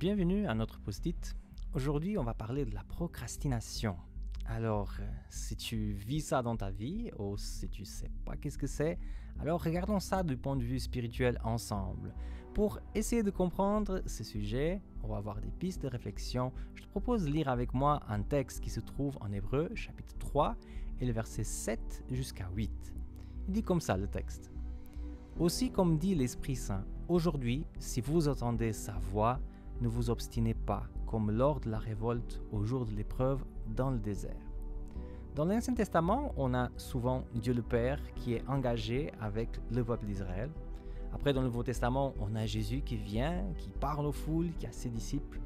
Bienvenue à notre post-it. Aujourd'hui, on va parler de la procrastination. Alors, si tu vis ça dans ta vie, ou si tu ne sais pas qu'est-ce que c'est, alors regardons ça du point de vue spirituel ensemble. Pour essayer de comprendre ce sujet, on va avoir des pistes de réflexion. Je te propose de lire avec moi un texte qui se trouve en Hébreu, chapitre 3, et le verset 7 jusqu'à 8. Il dit comme ça le texte. Aussi comme dit l'Esprit Saint, aujourd'hui, si vous entendez sa voix, ne vous obstinez pas, comme lors de la révolte au jour de l'épreuve dans le désert. Dans l'Ancien Testament, on a souvent Dieu le Père qui est engagé avec le peuple d'Israël. Après, dans le Nouveau Testament, on a Jésus qui vient, qui parle aux foules, qui a ses disciples.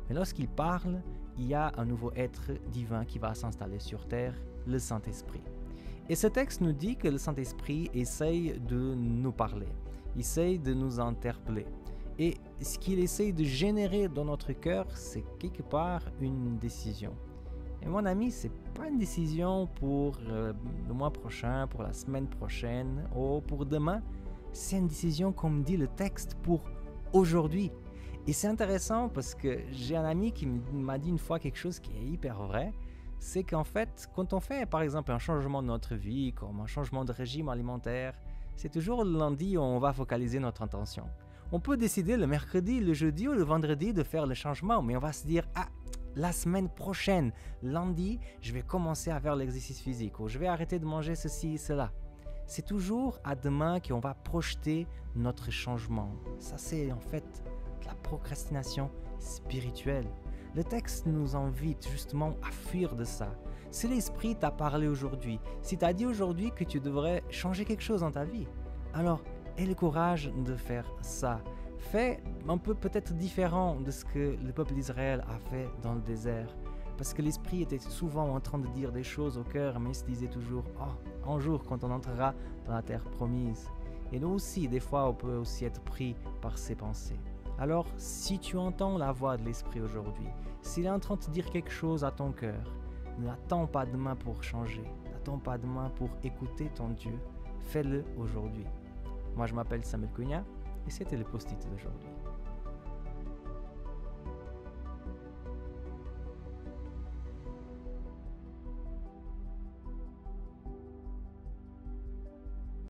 Mais lorsqu'il parle, il y a un nouveau être divin qui va s'installer sur terre, le Saint-Esprit. Et ce texte nous dit que le Saint-Esprit essaye de nous parler, essaye de nous interpeller. Et ce qu'il essaye de générer dans notre cœur, c'est quelque part une décision. Et mon ami, ce n'est pas une décision pour le mois prochain, pour la semaine prochaine ou pour demain. C'est une décision, comme dit le texte, pour aujourd'hui. Et c'est intéressant parce que j'ai un ami qui m'a dit une fois quelque chose qui est hyper vrai. C'est qu'en fait, quand on fait par exemple un changement de notre vie, comme un changement de régime alimentaire, c'est toujours le lundi où on va focaliser notre intention. On peut décider le mercredi, le jeudi ou le vendredi de faire le changement, mais on va se dire « Ah, la semaine prochaine, lundi, je vais commencer à faire l'exercice physique ou je vais arrêter de manger ceci et cela. » C'est toujours à demain qu'on va projeter notre changement. Ça, c'est en fait de la procrastination spirituelle. Le texte nous invite justement à fuir de ça. Si l'Esprit t'a parlé aujourd'hui, si t'a dit aujourd'hui que tu devrais changer quelque chose dans ta vie, alors aie le courage de faire ça. Fais un peu peut-être différent de ce que le peuple d'Israël a fait dans le désert. Parce que l'Esprit était souvent en train de dire des choses au cœur, mais il se disait toujours « Oh, un jour quand on entrera dans la terre promise ». Et nous aussi, des fois, on peut aussi être pris par ces pensées. Alors, si tu entends la voix de l'Esprit aujourd'hui, s'il est en train de te dire quelque chose à ton cœur, n'attends pas demain pour changer, n'attends pas demain pour écouter ton Dieu, fais-le aujourd'hui. Moi, je m'appelle Samuel Cunha et c'était le post-it d'aujourd'hui.